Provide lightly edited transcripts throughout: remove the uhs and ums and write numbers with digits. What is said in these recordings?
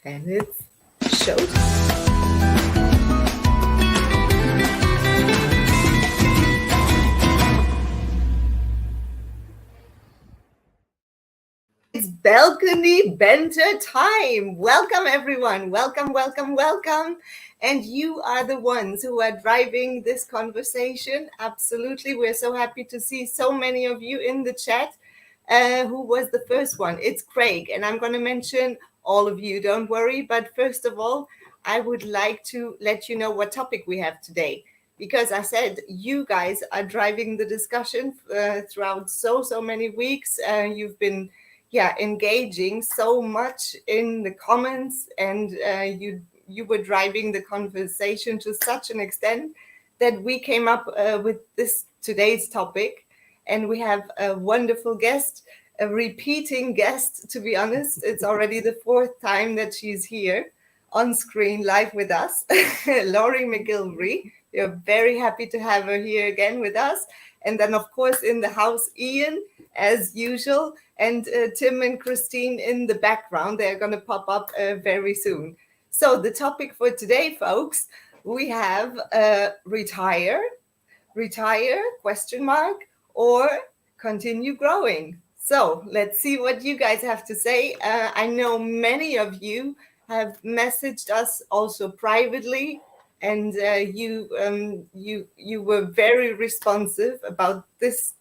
And it's showtime. It's balcony banter time. Welcome, everyone. Welcome, welcome, welcome. And you are the ones who are driving this conversation. Absolutely. We're so happy to see so many of you in the chat. Who was the first one? It's Craig. And I'm going to mention all of you. Don't worry. But first of all, I would like to let you know what topic we have today. Because I said you guys are driving the discussion throughout so many weeks. You've been engaging so much in the comments, and you were driving the conversation to such an extent that we came up with this today's topic. And we have a wonderful guest, a repeating guest, to be honest. It's already the fourth time that she's here on screen live with us, Laurie McGilvery. We're very happy to have her here again with us. And then, of course, in the house, Ian, as usual, and Tim and Christine in the background. They're going to pop up very soon. So the topic for today, folks, we have retire, question mark, or continue growing. So let's see what you guys have to say. I know many of you have messaged us also privately, and you were very responsive about this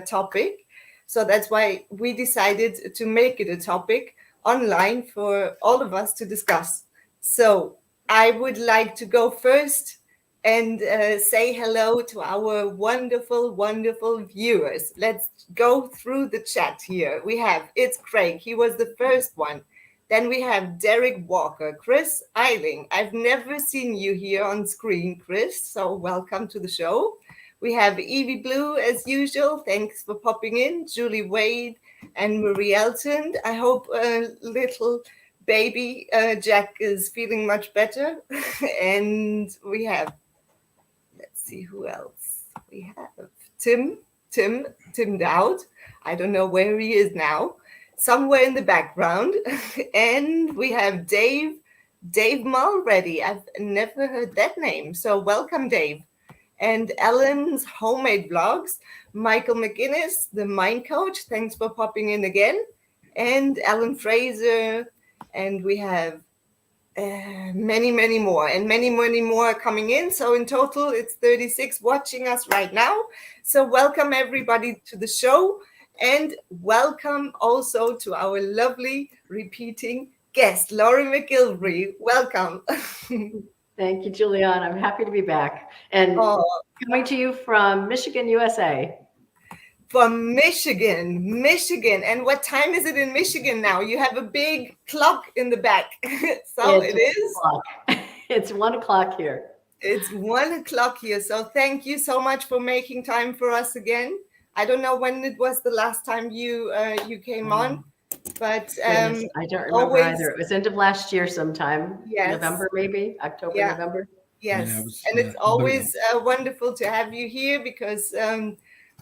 topic. So that's why we decided to make it a topic online for all of us to discuss. So I would like to go first and say hello to our wonderful, wonderful viewers. Let's go through the chat here. We have, it's Craig. He was the first one. Then we have Derek Walker, Chris Eiling. I've never seen you here on screen, Chris, so welcome to the show. We have Evie Blue, as usual. Thanks for popping in. Julie Wade and Marie Elton. I hope little baby Jack is feeling much better. And we have, let's see who else. We have Tim Dowd. I don't know where he is now. Somewhere in the background. And we have Dave Mulready. I've never heard that name. So welcome, Dave. And Ellen's Homemade Vlogs. Michael McInnes, the Mind Coach. Thanks for popping in again. And Alan Fraser. And we have many more. And many more coming in. So in total, it's 36 watching us right now. So welcome, everybody, to the show. And welcome also to our lovely repeating guest, Laurie McGilvery. Welcome. Thank you, Julianne. I'm happy to be back. And coming to you from Michigan, USA. From Michigan. And what time is it in Michigan now? You have a big clock in the back. So it is? It's 1 o'clock here. It's 1 o'clock here. So thank you so much for making time for us again. I don't know when it was the last time you came on, but I don't remember either. It was end of last year sometime. Yes. November, maybe October, November. Yes, and it's always wonderful to have you here because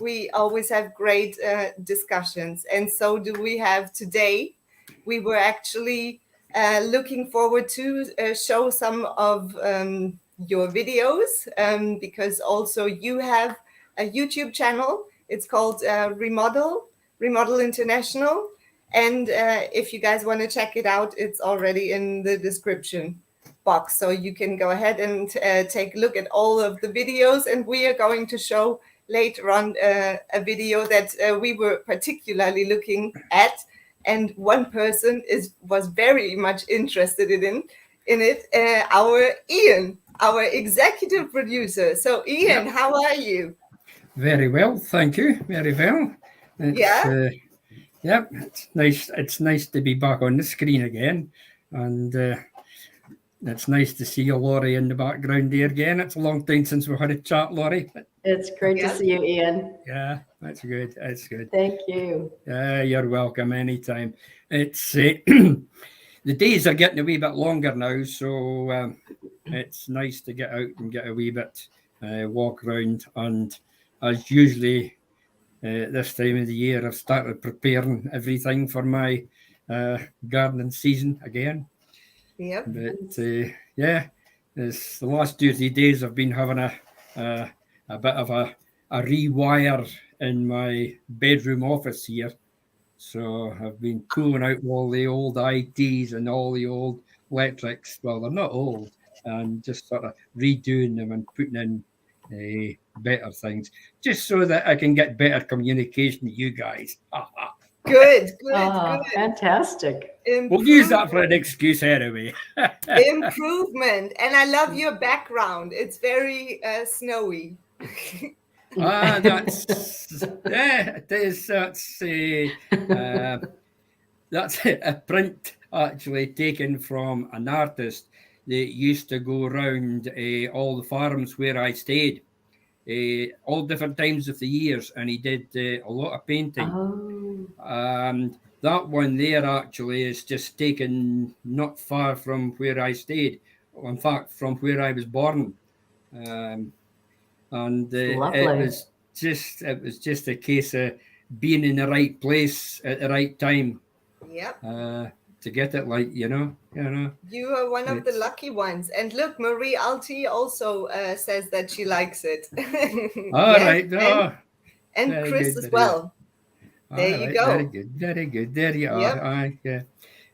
we always have great discussions, and so do we have today. We were actually looking forward to show some of your videos because also you have a YouTube channel. It's called Remodel International. And if you guys want to check it out, it's already in the description box. So you can go ahead and take a look at all of the videos. And we are going to show later on a video that we were particularly looking at. And one person was very much interested in it, our Ian, our executive producer. So Ian, how are you? Very well, thank you. Very well. It's nice. It's nice to be back on the screen again, and it's nice to see you, Laurie, in the background there again. It's a long time since we had a chat, Laurie. It's great to see you, Ian. Yeah, that's good. That's good. Thank you. You're welcome anytime. It's the days are getting a wee bit longer now, so it's nice to get out and get a wee bit walk around. And as usually this time of the year, I've started preparing everything for my gardening season again. Yep. But yeah, it's the last 2 or 3 days I've been having a bit of a rewire in my bedroom office here. So I've been pulling out all the old IDs and all the old electrics. Well, they're not old, and just sort of redoing them and putting in better things, just so that I can get better communication with you guys. Good, good, Oh, good. fantastic. We'll use that for an excuse anyway. Improvement. And I love your background. It's very snowy. That's yeah, it is. That's a print actually taken from an artist that used to go around all the farms where I stayed, all different times of the years, and he did a lot of painting. Oh. And that one there actually is just taken not far from where I stayed. In fact, from where I was born. And it was just a case of being in the right place at the right time. Yep. To get it, like you know. You are one of the lucky ones. And look, Marie Alti also says that she likes it. All right. And Chris good, as well. There you go. Very good. Very good. There you Yep. are. Yeah.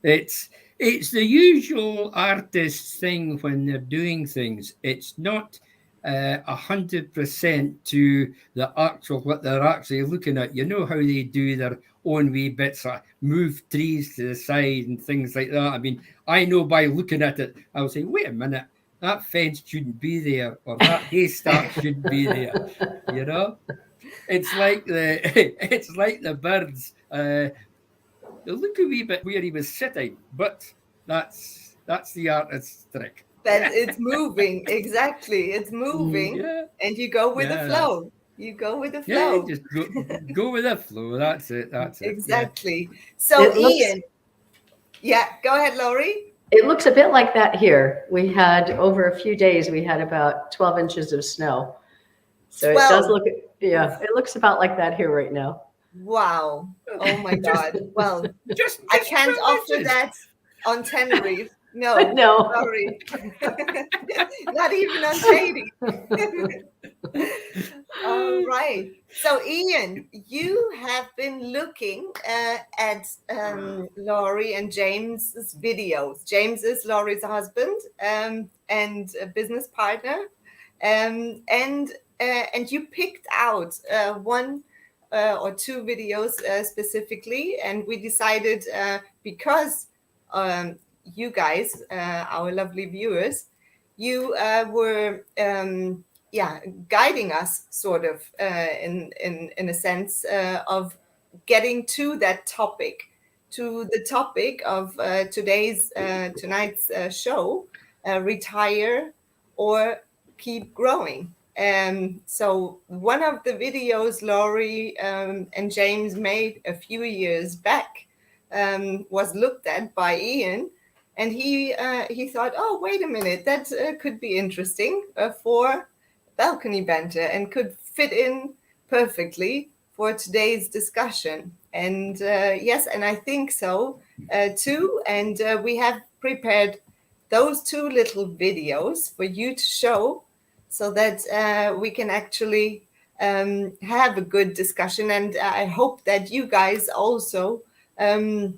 It's the usual artist thing when they're doing things. It's not 100% to the actual what they're actually looking at. You know how they do their own wee bits, like move trees to the side and things like that. I mean, I know by looking at it, I'll say, wait a minute, that fence shouldn't be there, or that haystack shouldn't be there. You know, it's like the birds. They look a wee bit where he was sitting, but that's the artist's trick. That it's moving. Exactly. It's moving. Yeah. And you go with the flow. You go with the flow. Yeah, just go with the flow. That's it. Exactly. Yeah. So Ian. Go ahead, Laurie. It looks a bit like that here. We had over a few days, we had about 12 inches of snow. So 12. It does look, it looks about like that here right now. Wow. Oh my God. Well, I can't offer that on Tenerife. No. Sorry. Not even on Shady. All right. So Ian, you have been looking at Laurie and James's videos. James is Laurie's husband and a business partner. And you picked out one or two videos specifically, and we decided because you guys, our lovely viewers, you were guiding us sort of in a sense of getting to that topic, to the topic of tonight's show, retire or keep growing. So one of the videos Laurie and James made a few years back was looked at by Ian, and he thought, oh, wait a minute, that could be interesting for balcony banter and could fit in perfectly for today's discussion. And yes, and I think so too. And we have prepared those two little videos for you to show, so that we can actually have a good discussion. And I hope that you guys also engage.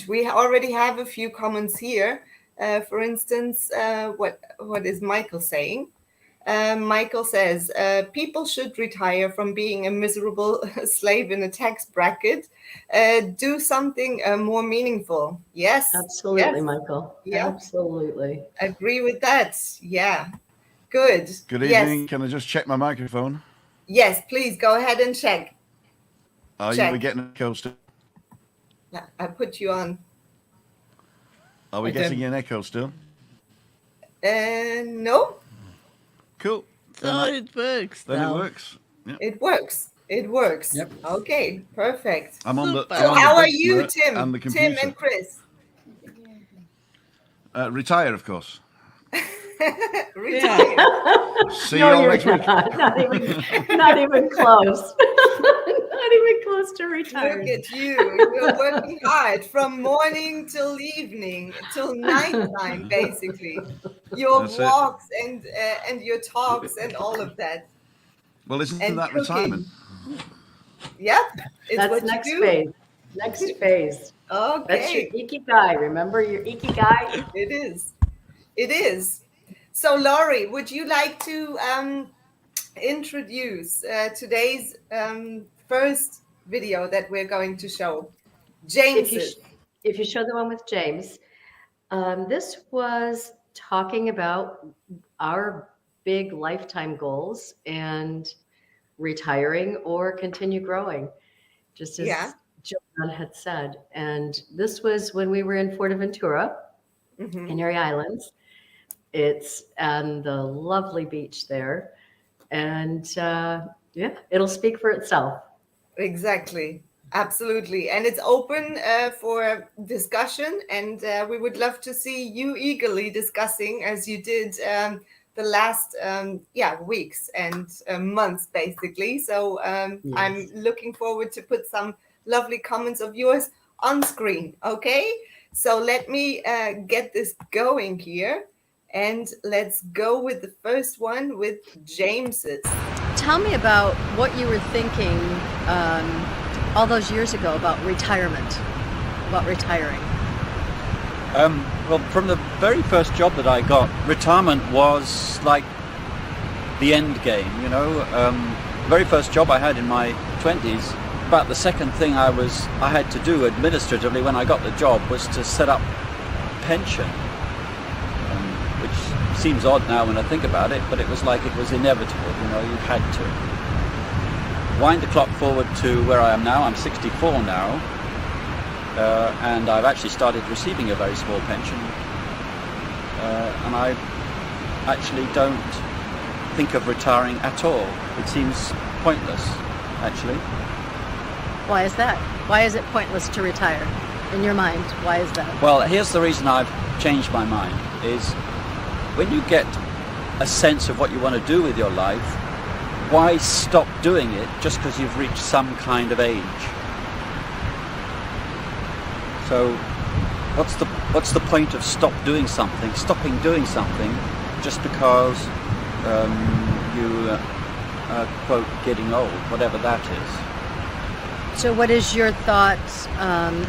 We already have a few comments here. For instance, what is Michael saying? Michael says, people should retire from being a miserable slave in a tax bracket. Do something more meaningful. Yes. Absolutely, yes. Michael. Yeah. Absolutely. Agree with that. Yeah. Good. Good evening. Yes. Can I just check my microphone? Yes, please go ahead and check. Are you getting an echo still? I put you on. Are we getting an echo still? No. Cool. It works. Then it works. Yep. It works. It works. Yep. Okay. Perfect. I'm on the. So how are you, Tim? And the computer. Tim and Chris. Retire, of course. Retire. See you all next week. Not even close. Not getting close to retiring. Look at you. You're working hard from morning till evening, till nighttime, basically. Your That's it. walks and your talks and all of that. Well, isn't And that cooking. retirement? Yep. It's That's what next you do. phase. Next phase. That's your Okay. ikigai. Remember your ikigai? It is. It is. So, Laurie, would you like to introduce today's first video that we're going to show? James's. If you show the one with James, this was talking about our big lifetime goals and retiring or continue growing, just as Joanne had said. And this was when we were in Fuerteventura, Canary Islands. It's on the lovely beach there. And it'll speak for itself. Exactly. Absolutely. And it's open for discussion. And we would love to see you eagerly discussing as you did the last weeks and months, basically. So Yes. I'm looking forward to put some lovely comments of yours on screen. Okay. So let me get this going here. And let's go with the first one with James's. Tell me about what you were thinking all those years ago about retirement, about retiring. Well, from the very first job that I got, retirement was like the end game, you know. The very first job I had in my 20s, about the second thing I had to do administratively when I got the job was to set up pension, which seems odd now when I think about it, but it was like it was inevitable, you know, you had to. Wind the clock forward to where I am now. I'm 64 now, and I've actually started receiving a very small pension, and I actually don't think of retiring at all. It seems pointless, actually. Why is that? Why is it pointless to retire? In your mind, why is that? Well, here's the reason I've changed my mind, is when you get a sense of what you want to do with your life, why stop doing it just because you've reached some kind of age? So what's the point of stopping doing something just because you are, quote, getting old, whatever that is. So what is your thoughts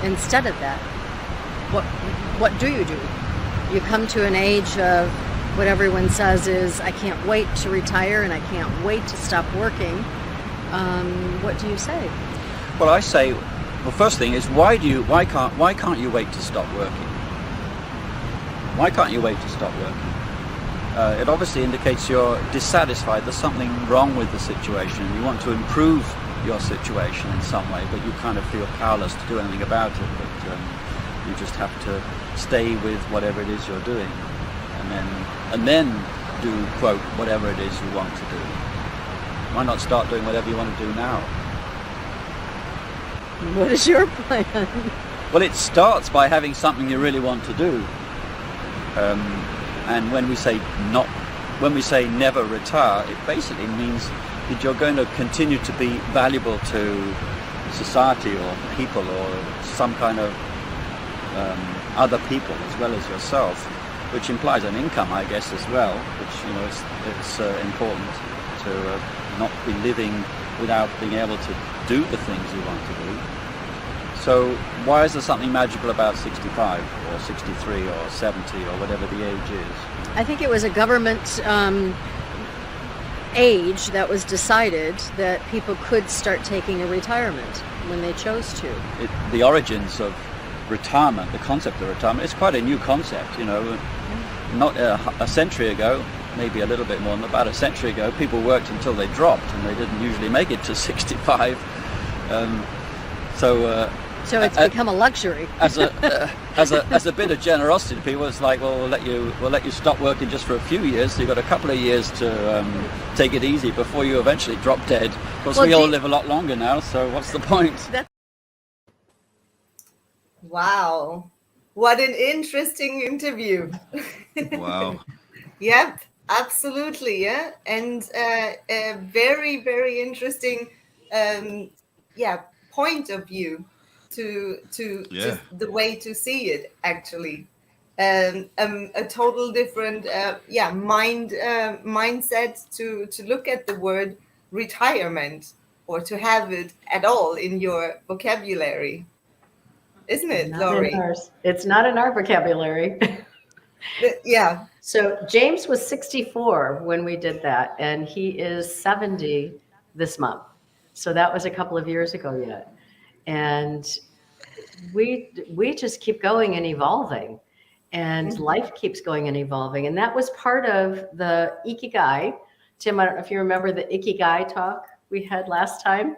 instead of that? What do? You come to an age of what everyone says is, I can't wait to retire and I can't wait to stop working. What do you say? Well, I say, well, first thing is, why can't you wait to stop working? Why can't you wait to stop working? It obviously indicates you're dissatisfied. There's something wrong with the situation. You want to improve your situation in some way, but you kind of feel powerless to do anything about it. But you just have to stay with whatever it is you're doing, and then do, quote, whatever it is you want to do. Why not start doing whatever you want to do now? What is your plan? Well, it starts by having something you really want to do. And when we say never retire, it basically means that you're going to continue to be valuable to society or people or some kind of other people as well as yourself, which implies an income, I guess, as well, which, you know, it's important to not be living without being able to do the things you want to do. So why is there something magical about 65 or 63 or 70 or whatever the age is? I think it was a government age that was decided that people could start taking a retirement when they chose to. The origins of retirement, the concept of retirement, it's quite a new concept, you know. Not a century ago, maybe a little bit more than about a century ago, people worked until they dropped and they didn't usually make it to 65. So it's become a luxury. As a bit of generosity to people, it's like, well, we'll let you stop working just for a few years. So you've got a couple of years to take it easy before you eventually drop dead. Of course, we all live a lot longer now, so what's the point? Wow, what an interesting interview. Wow. Yep, absolutely, yeah, and very, very interesting point of view to Yeah. just the way to see it actually. A total different mindset to look at the word retirement, or to have it at all in your vocabulary, isn't it, Not in Laurie? ours. It's not in our vocabulary. Yeah. So James was 64 when we did that, and he is 70 this month. So that was a couple of years ago yet. And we just keep going and evolving, and life keeps going and evolving. And that was part of the ikigai. Tim, I don't know if you remember the ikigai talk we had last time.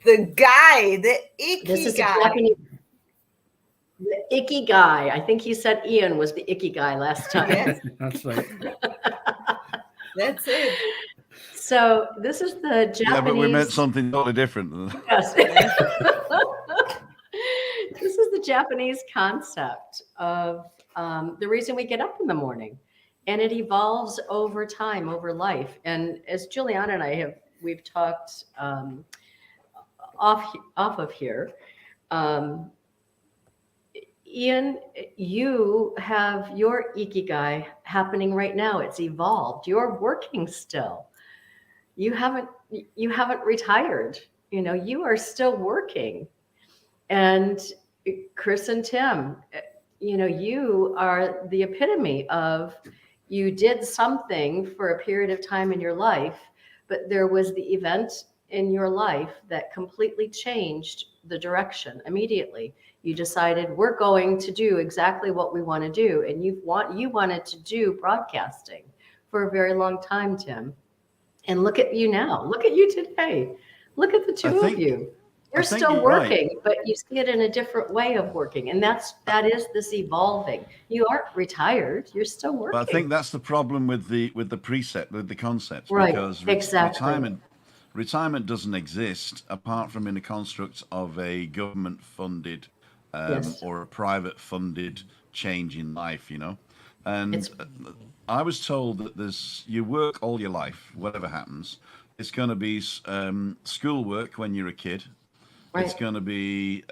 The This is a ikigai. Japanese. The ikigai. I think he said Ian was the ikigai last time. Yes, That's right. that's it. So this is the Japanese. Yeah, but we meant something totally different. Yes. This is the Japanese concept of the reason we get up in the morning, and it evolves over time, over life. And as Juliana and we've talked off of here. Ian, you have your ikigai happening right now. It's evolved. You're working still. You haven't retired. You know, you are still working. And Chris and Tim, you know, you are the epitome of, you did something for a period of time in your life, but there was the event in your life that completely changed the direction immediately. You decided, we're going to do exactly what we want to do. And you wanted to do broadcasting for a very long time, Tim. And look at you now. Look at you today. Look at the two of you. You're still working, but you see it in a different way of working. And that is this evolving. You aren't retired. You're still working. But I think that's the problem with the concept. Right, Because exactly. retirement doesn't exist apart from in a construct of a government-funded Yes. or a private-funded change in life, you know. And I was told that you work all your life, whatever happens. It's going to be schoolwork when you're a kid. Right. It's going to be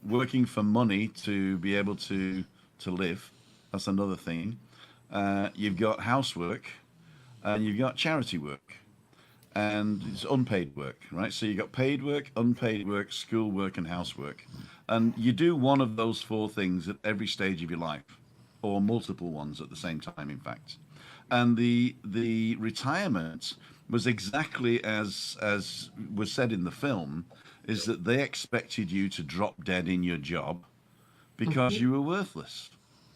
working for money to be able to live. That's another thing. You've got housework, and you've got charity work, and it's unpaid work, right? So you've got paid work, unpaid work, school work, and housework. And you do one of those four things at every stage of your life, or multiple ones at the same time, in fact. And the retirement was exactly as was said in the film, is that they expected you to drop dead in your job because you were worthless.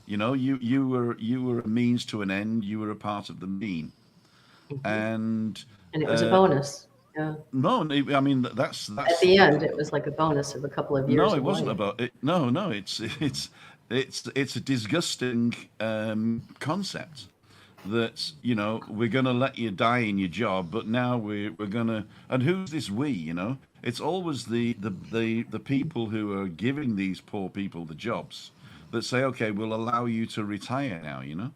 You know, you were a means to an end. You were a part of the mean, and it was a bonus. Yeah. No, I mean that's at the end. It was like a bonus of a couple of years. No, it wasn't about it. No, it's a disgusting concept that, you know, we're going to let you die in your job, but now we're going to, and who's this we, you know? It's always the people who are giving these poor people the jobs that say, okay, we'll allow you to retire now, you know?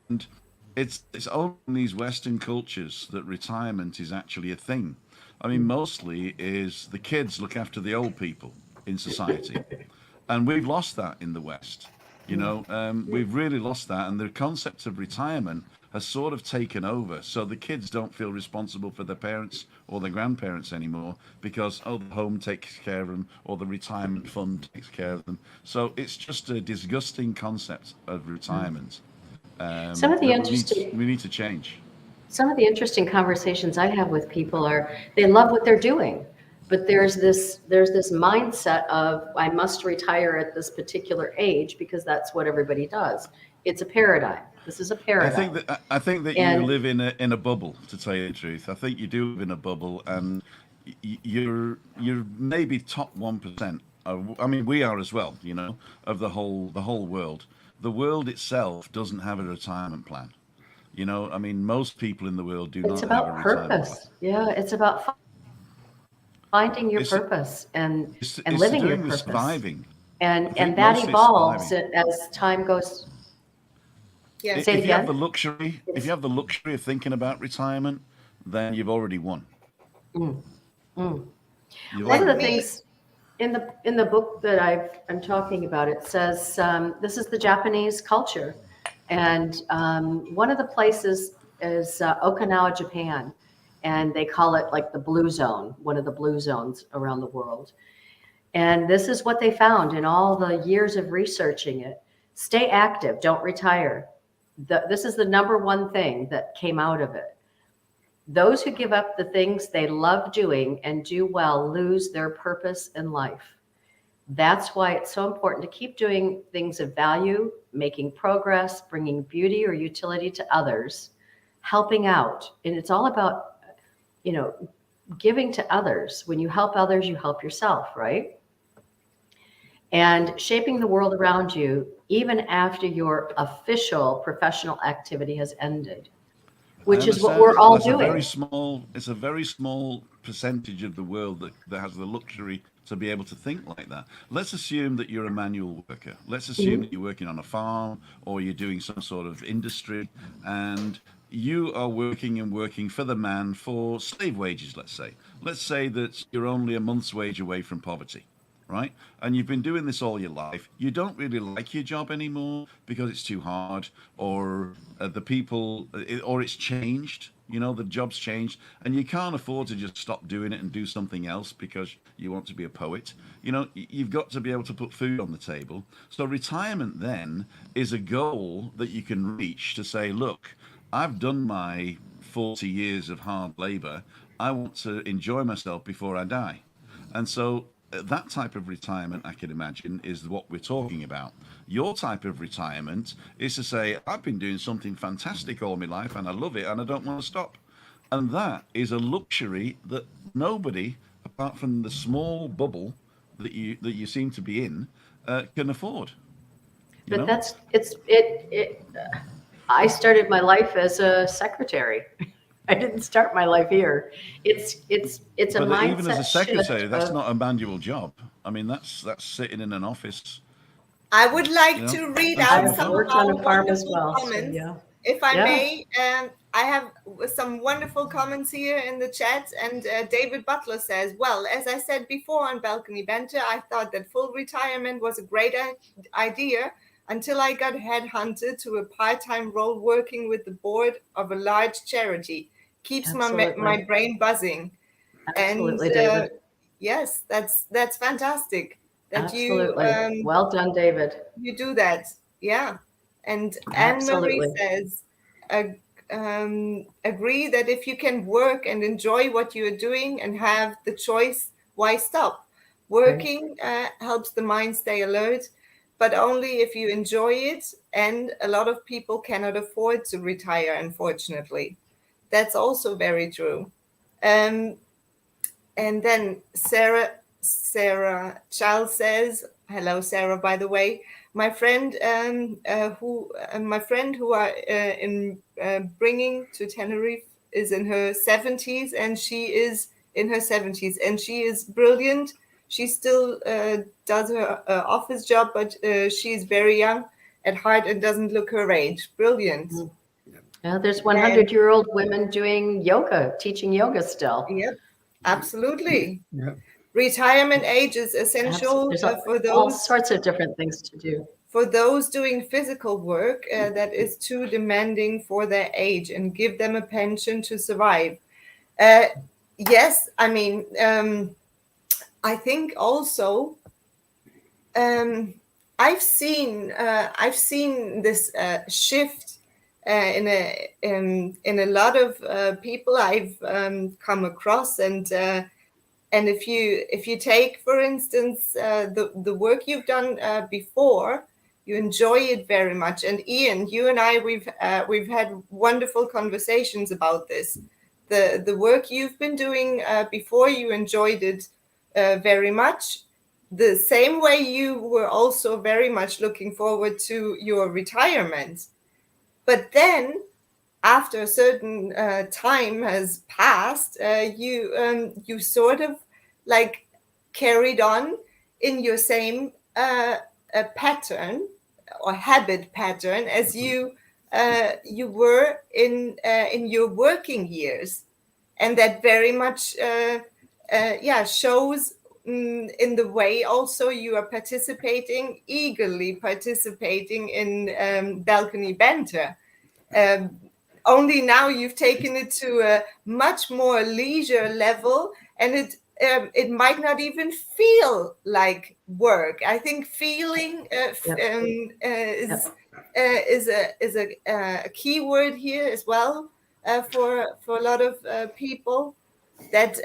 And it's only in these Western cultures that retirement is actually a thing. I mean, mostly is the kids look after the old people in society. And we've lost that in the West. You know, we've really lost that. And the concept of retirement has sort of taken over. So the kids don't feel responsible for their parents or their grandparents anymore because, the home takes care of them or the retirement fund takes care of them. So it's just a disgusting concept of retirement. Some of the interesting... We need to change. Some of the interesting conversations I have with people are, they love what they're doing. But there's this mindset of, I must retire at this particular age because that's what everybody does. It's a paradigm. This is a paradigm. I think that you live in a bubble, to tell you the truth. I think you do live in a bubble, and you're maybe top 1%. I mean, we are as well, you know, of the whole world. The world itself doesn't have a retirement plan. You know, I mean, most people in the world do not have a retirement plan. It's about purpose. Yeah, it's about finding your purpose and living your purpose. Surviving. And that evolves as time goes. Yeah. If you have the luxury of thinking about retirement, then you've already won. Mm, mm. You've One of Let the already me things in the book that I'm talking about, it says this is the Japanese culture, and one of the places is Okinawa, Japan, and they call it like the blue zone, one of the blue zones around the world. And this is what they found in all the years of researching it: stay active, don't retire. This is the number one thing that came out of it. Those who give up the things they love doing and do well lose their purpose in life. That's why it's so important to keep doing things of value, making progress, bringing beauty or utility to others, helping out. And it's all about, you know, giving to others. When you help others, you help yourself, right? And shaping the world around you, even after your official professional activity has ended, I which is what understand we're that all that's a very doing. small. It's a very small percentage of the world that has the luxury to be able to think like that. Let's assume that you're a manual worker. Let's assume that Mhm. you're working on a farm or you're doing some sort of industry, and you are working and working for the man for slave wages. Let's say that you're only a month's wage away from poverty, right? And you've been doing this all your life. You don't really like your job anymore because it's too hard, or the people, or it's changed. The job's changed, and you can't afford to just stop doing it and do something else because you want to be a poet. You've got to be able to put food on the table. So retirement then is a goal that you can reach to say, look, I've done my 40 years of hard labor. I want to enjoy myself before I die. And so that type of retirement, I can imagine, is what we're talking about. Your type of retirement is to say, I've been doing something fantastic all my life and I love it and I don't want to stop. And that is a luxury that nobody, apart from the small bubble that you seem to be in, can afford. You But know, that's it. I started my life as a secretary. I didn't start my life here. It's a but even as a mindset shift secretary, that's of not a manual job. I mean, that's sitting in an office, I would you like know, to read out answering the I've some of phone. worked on our a farm as wonderful well. So comments, yeah, if I yeah, may. I have some wonderful comments here in the chat, and David Butler says, well, as I said before on Balcony Banter, I thought that full retirement was a great idea until I got headhunted to a part-time role working with the board of a large charity. Keeps absolutely, my brain buzzing. And absolutely, David, yes, that's fantastic that absolutely. Well done, David. you do that. Yeah. And Anne Marie Absolutely, says, agree that if you can work and enjoy what you are doing and have the choice, why stop? right. Working helps the mind stay alert, but only if you enjoy it. And a lot of people cannot afford to retire, unfortunately. That's also very true. Um, and then Sarah Child says, "Hello, Sarah. By the way, my friend who are in bringing to Tenerife is in her 70s, and she is in her 70s, and she is brilliant. She still does her office job, but she's very young at heart and doesn't look her age. Brilliant. Mm. Yeah, there's And 100-year-old women doing yoga, teaching yoga still. yep, absolutely. Yeah. Retirement age is essential There's for all those sorts of different things to do. doing physical work that is too demanding for their age, and give them a pension to survive. Uh, yes, I mean, I think also um, I've seen this shift in a lot of people I've come across, and if you take, for instance, the work you've done before, you enjoy it very much. And Ian, you and I, we've had wonderful conversations about this. The work you've been doing before, you enjoyed it very much. The same way you were also very much looking forward to your retirement. But then after a certain time has passed, you sort of like carried on in your same pattern or habit pattern as you were in your working years, and that very much shows in the way also you are eagerly participating in Balcony Banter. Only now you've taken it to a much more leisure level, and it might not even feel like work. I think feeling is a key word here as well for a lot of people. That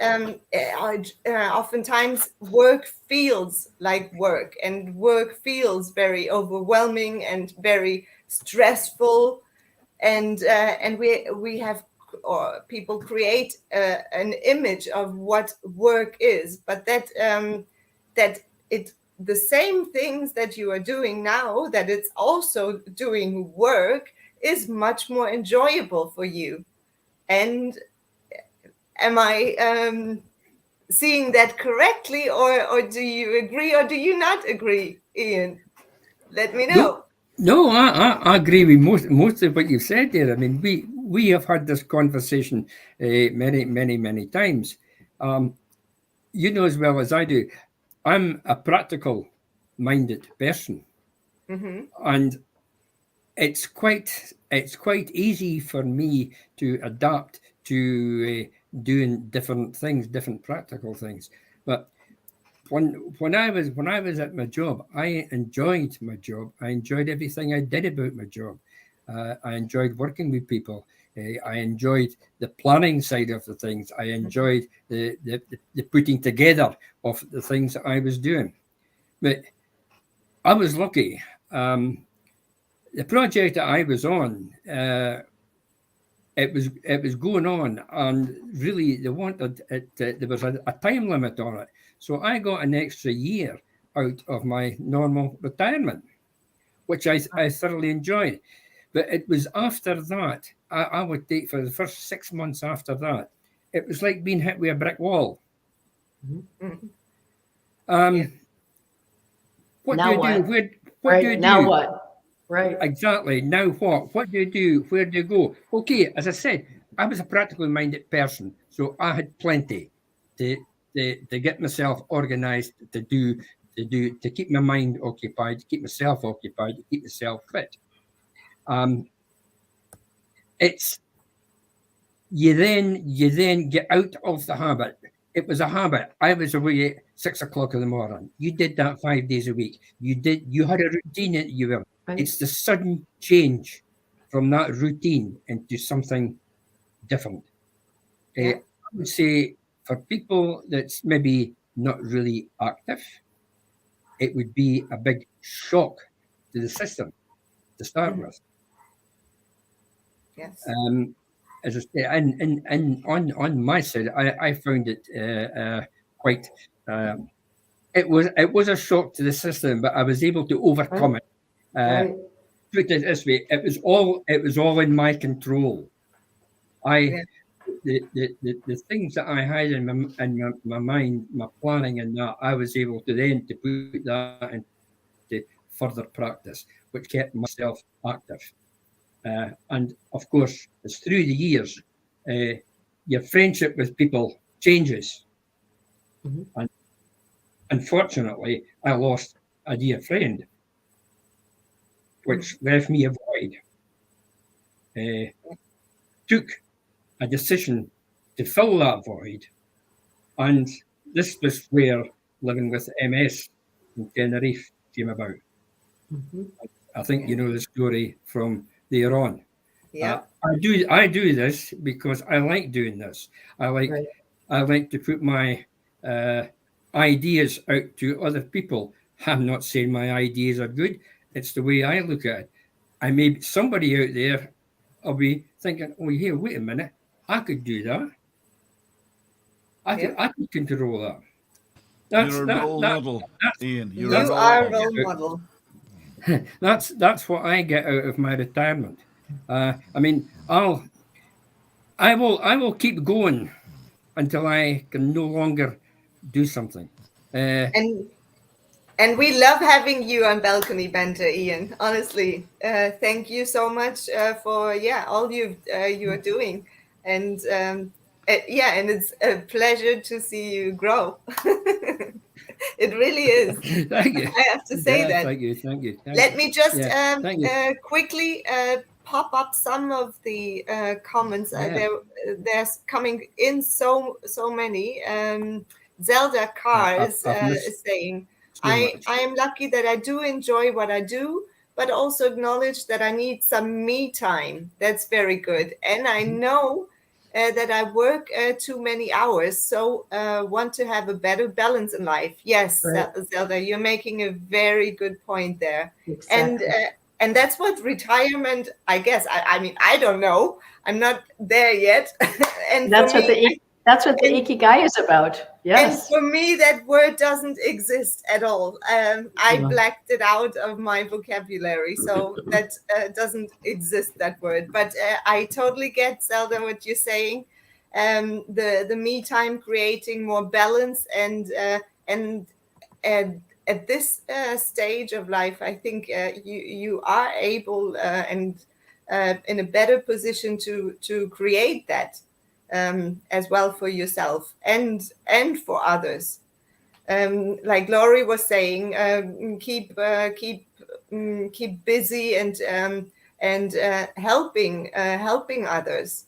oftentimes work feels like work, and work feels very overwhelming and very stressful, and we have, or people create an image of what work is, but that the same things that you are doing now, that it's also doing work, is much more enjoyable for you. And am I seeing that correctly, or do you agree or do you not agree, Ian? Let me know. No, I agree with most of what you said there. I mean, we have had this conversation many times. You know as well as I do, I'm a practical minded person, and it's quite easy for me to adapt to doing different things, different practical things. But when I was at my job, I enjoyed my job. I enjoyed everything I did about my job. I enjoyed working with people. I enjoyed the planning side of the things. I enjoyed the putting together of the things that I was doing. But I was lucky. The project that I was on, it was going on, and really they wanted it. There was a time limit on it, so I got an extra year out of my normal retirement, which I thoroughly enjoyed. But it was after that, I would take for the first 6 months after that, it was like being hit with a brick wall. What Now do you what? do? What Right. do you Now do? what? Right. Exactly. Now what? What do you do? Where do you go? Okay, as I said, I was a practically minded person, so I had plenty to get myself organised, to keep my mind occupied, to keep myself occupied, to keep myself fit. It's you then get out of the habit. It was a habit. I was away at 6 o'clock in the morning. You did that 5 days a week. You had a routine that you were. Right. It's the sudden change from that routine into something different. I would say for people that's maybe not really active, it would be a big shock to the system to start with. Yes. As I say, and on my side, I found it quite. It was a shock to the system, but I was able to overcome it. Right. Put it this way, it was all in my control. The things that I had in my mind, my planning, and that I was able to then to put that into further practice, which kept myself active. And of course, it's through the years, your friendship with people changes. And unfortunately, I lost a dear friend, which left me a void. Took a decision to fill that void, and this was where living with MS in Tenerife came about. I think you know the story from there on. Yeah. I do this because I like doing this. I like to put my ideas out to other people. I'm not saying my ideas are good. It's the way I look at it. I may somebody out there will be thinking, "Oh, here, wait a minute, I could do that. I could control that." You're a role model, Ian. You You're a are a role role model. model. That's what I get out of my retirement. I mean, I will keep going until I can no longer do something. And we love having you on Balcony Banter, Ian. Honestly, thank you so much for all you are doing, and Yeah, and it's a pleasure to see you grow. It really is. Thank you. I have to say Yeah, that. thank you. Thank you. Thank Let you. me just Yeah, thank you. quickly pop up some of the comments. Yeah. There's coming in so many. Zelda Cars I've missed is saying, so much. I am lucky that I do enjoy what I do, but also acknowledge that I need some me time. That's very good. And I know that I work too many hours, so want to have a better balance in life. Yes, Right. Zelda, you're making a very good point there. Exactly. And that's what retirement, I guess. I mean, I don't know. I'm not there yet. And That's for what me, that's what the and ikigai is about. and Yes. for me, that word doesn't exist at all. I Yeah. blacked it out of my vocabulary, so that doesn't exist, that word. But I totally get, Zelda, what you're saying. The me time, creating more balance, and at this stage of life, I think you are able and in a better position to create that as well for yourself and for others. Like Laurie was saying, keep busy and helping others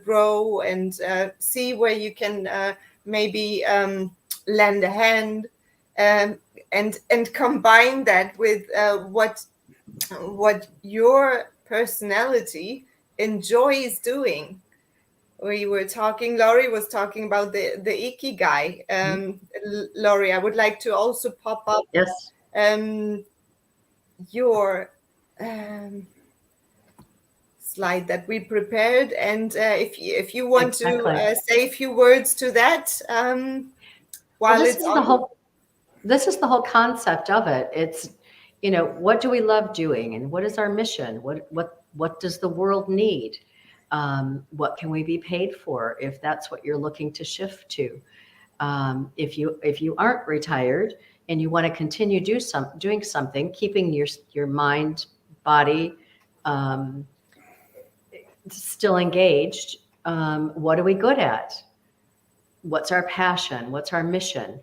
grow and see where you can maybe lend a hand, and combine that with what your personality enjoys doing. We were talking, Laurie was talking about the ikigai. Laurie, I would like to also pop up Yes. your slide that we prepared, and if you want Exactly. to say a few words to that while Well, it's on. this is the whole concept of it. It's, what do we love doing, and what is our mission? What does the world need? What can we be paid for if that's what you're looking to shift to? If you aren't retired and you want to continue doing something, keeping your mind, body still engaged, what are we good at? What's our passion? What's our mission?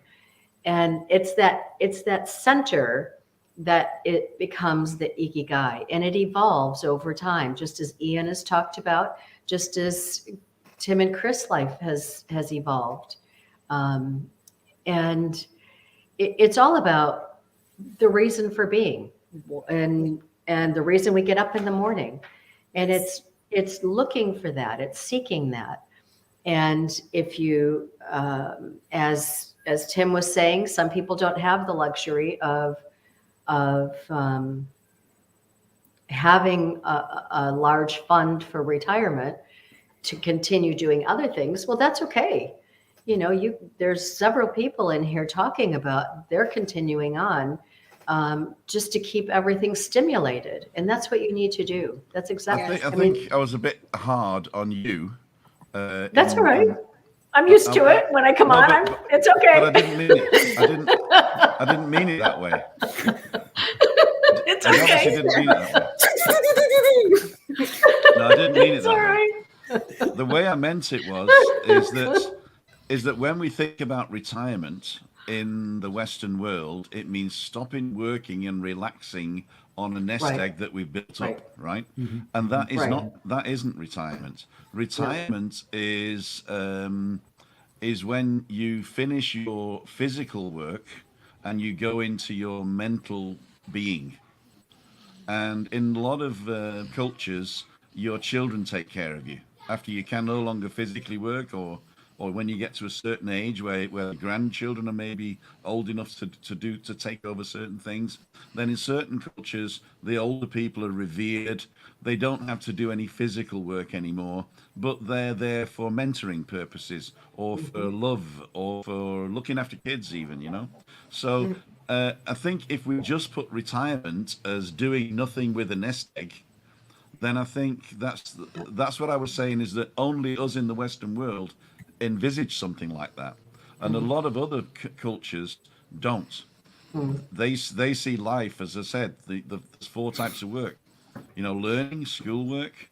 And it's that center that it becomes the ikigai, and it evolves over time, just as Ian has talked about, just as Tim and Chris' life has evolved. And it's all about the reason for being, and the reason we get up in the morning, and it's looking for that, it's seeking that. And if you, as Tim was saying, some people don't have the luxury of having a large fund for retirement to continue doing other things. Well, that's okay. There's several people in here talking about they're continuing on just to keep everything stimulated, and that's what you need to do. That's exactly. I think I was a bit hard on you. That's all right. I'm used to it. When I come on, it's okay. But I didn't mean it. I didn't mean it that way. It's I okay. obviously didn't mean it that way. No, I didn't mean it It's that all way. right. The way I meant it is that when we think about retirement in the Western world, it means stopping working and relaxing on a nest Right. egg that we've built Right. up, right? And that is Right. that isn't retirement. Retirement is when you finish your physical work and you go into your mental being. And in a lot of cultures, your children take care of you after you can no longer physically work, or when you get to a certain age where the grandchildren are maybe old enough to take over certain things. Then in certain cultures, the older people are revered. They don't have to do any physical work anymore, but they're there for mentoring purposes, or for love, or for looking after kids even. So I think if we just put retirement as doing nothing with a nest egg, then I think that's what I was saying, is that only us in the Western world envisage something like that, and a lot of other cultures don't. They see life, as I said, there's four types of work. Learning, schoolwork,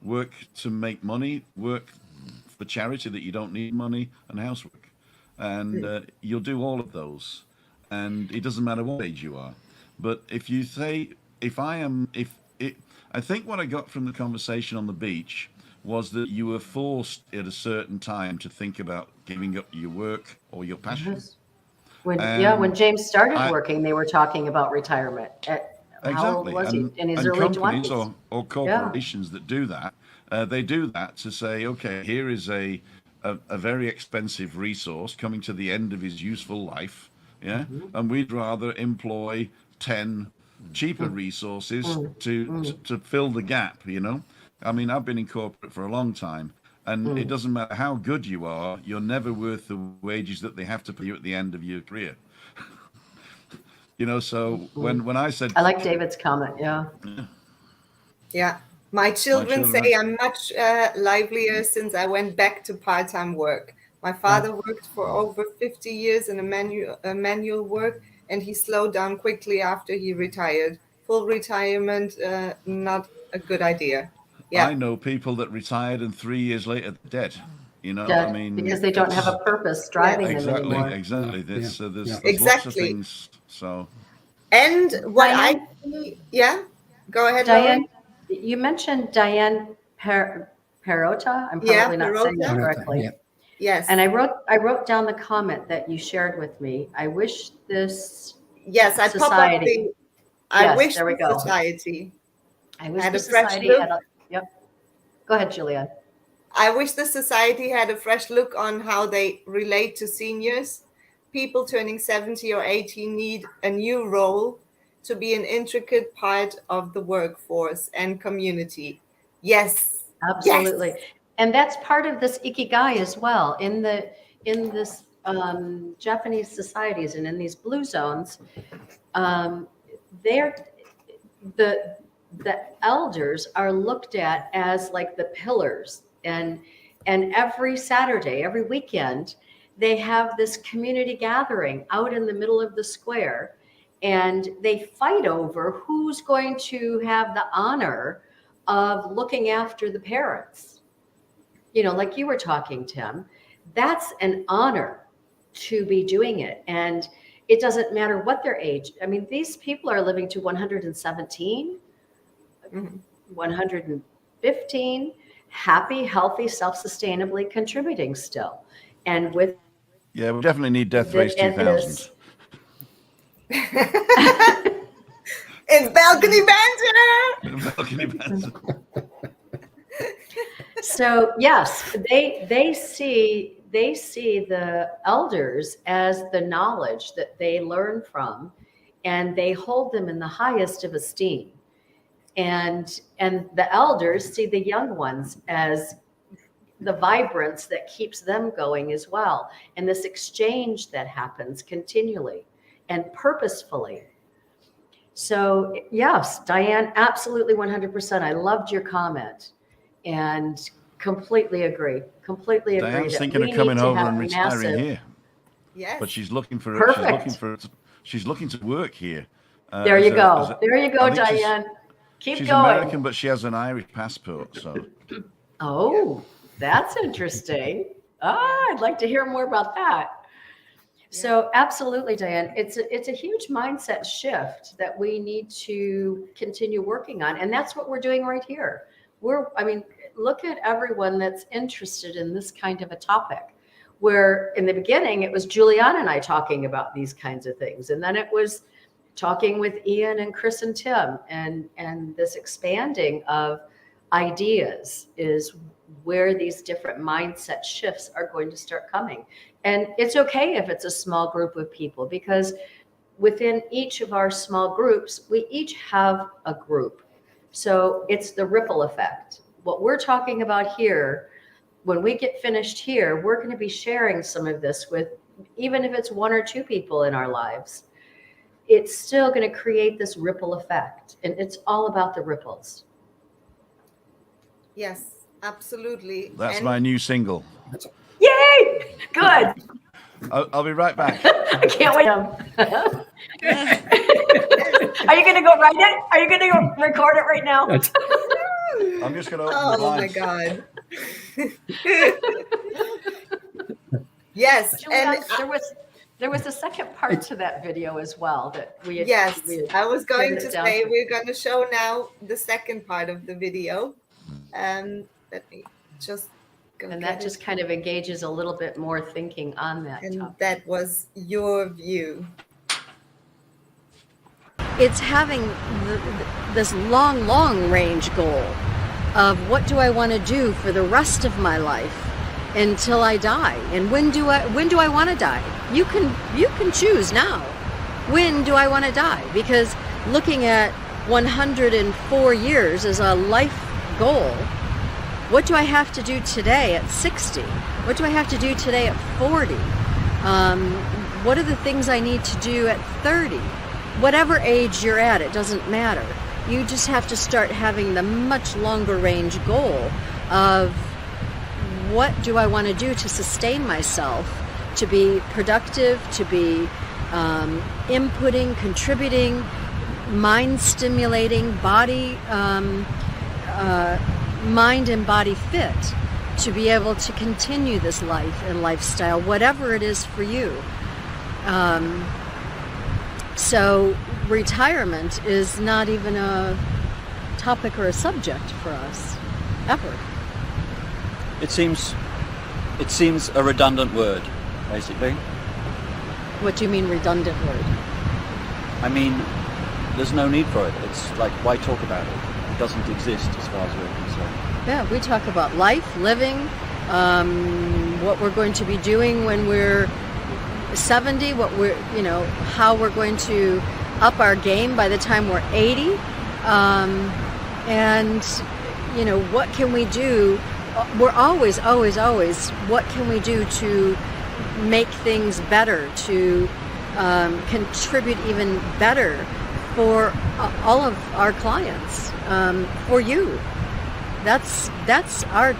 work to make money, work for charity that you don't need money, and housework. And you'll do all of those. And it doesn't matter what age you are. But if you say, I think what I got from the conversation on the beach was that you were forced at a certain time to think about giving up your work or your passions. When And James started I, working, they were talking about retirement. How old exactly. was he? In his And early companies 20s. or corporations that do that, they do that to say, okay, here is a very expensive resource coming to the end of his useful life. Yeah. And we'd rather employ 10 cheaper resources to fill the gap, you know. I mean, I've been in corporate for a long time, and it doesn't matter how good you are, you're never worth the wages that they have to pay you at the end of your career. You know, so when I said, I like David's comment. Yeah. Yeah. My children children say I'm much livelier since I went back to part-time work. My father worked for over 50 years in a manual work, and he slowed down quickly after he retired. Full retirement, not a good idea. Yeah. I know people that retired and 3 years later they're dead. You know, Dead, I mean, because they don't have a purpose driving them exactly, anymore. exactly. Yeah, There's yeah. there's lots of Exactly. things. So And what Diane? I see, yeah, go ahead, Lauren. Diane, you mentioned Diane Perota. I'm Yeah, probably not saying that Perota. correctly. Yeah. Yes. And I wrote down the comment that you shared with me. I wish this Yes, I pop up society. I Yes, wish there we the go. society. I wish Had the a fresh society look. had a. Yep. Go ahead, Julianne. I wish the society had a fresh look on how they relate to seniors. People turning 70 or 80 need a new role to be an intricate part of the workforce and community. Yes. Absolutely. Yes. And that's part of this ikigai as well. In this Japanese societies and in these blue zones, they're the elders are looked at as like the pillars, and every Saturday, every weekend, they have this community gathering out in the middle of the square, and they fight over who's going to have the honor of looking after the parents. You know, like you were talking, Tim, that's an honor to be doing it. And it doesn't matter what their age. I mean, these people are living to 117, 115, happy, healthy, self-sustainably contributing still. And with yeah, we definitely need Death Race 2000. In balcony banter. Balcony banter. So yes, they see the elders as the knowledge that they learn from, and they hold them in the highest of esteem. And the elders see the young ones as the vibrance that keeps them going as well. And this exchange that happens continually and purposefully. So yes, Diane, absolutely 100%. I loved your comment and completely agree. Completely agree. Diane's that thinking we of coming need to over have and retiring massive- here, Yes. but she's looking for Perfect. she's looking to work here. There you go. There you go, I think Diane. Keep she's going. American, but she has an Irish passport. So Oh, that's interesting. I'd like to hear more about that. So absolutely, Diane, it's a huge mindset shift that we need to continue working on. And that's what we're doing right here. Look at everyone that's interested in this kind of a topic, where in the beginning, it was Julianne and I talking about these kinds of things. And then it was talking with Ian and Chris and Tim, and this expanding of ideas is where these different mindset shifts are going to start coming. And it's okay if it's a small group of people, because within each of our small groups, we each have a group. So it's the ripple effect. What we're talking about here, when we get finished here, we're going to be sharing some of this with, even if it's one or two people in our lives, it's still going to create this ripple effect. And it's all about the ripples. Yes, absolutely. that's And my new single. Yay! Good. I'll be right back. I can't wait. Are you going to go write it? Are you going to go record it right now? I'm just going to open the Oh my blinds. God. Yes, Julian, and there was a second part to that video as well that we had, yes, we had I was going pared to it down say to. we're going to show now the second part of the video. Let me just go And get that it. just kind of engages a little bit more thinking on that And topic. that was your view. It's having this long range goal of what do I want to do for the rest of my life until I die, and when do I want to die? You can choose now. When do I want to die? Because looking at 104 years as a life goal, what do I have to do today at 60? What do I have to do today at 40? What are the things I need to do at 30? Whatever age you're at, it doesn't matter. You just have to start having the much longer range goal of what do I want to do to sustain myself, to be productive, to be inputting, contributing, mind stimulating, body, mind and body fit, to be able to continue this life and lifestyle, whatever it is for you. So retirement is not even a topic or a subject for us, ever. It seems a redundant word, basically. What do you mean redundant word? I mean, there's no need for it. It's like, why talk about it? It doesn't exist as far as we're concerned. Yeah, we talk about life, living, what we're going to be doing when we're 70, how we're going to up our game by the time we're 80, and what can we do? We're always, what can we do to make things better, to contribute even better for all of our clients, for you. That's our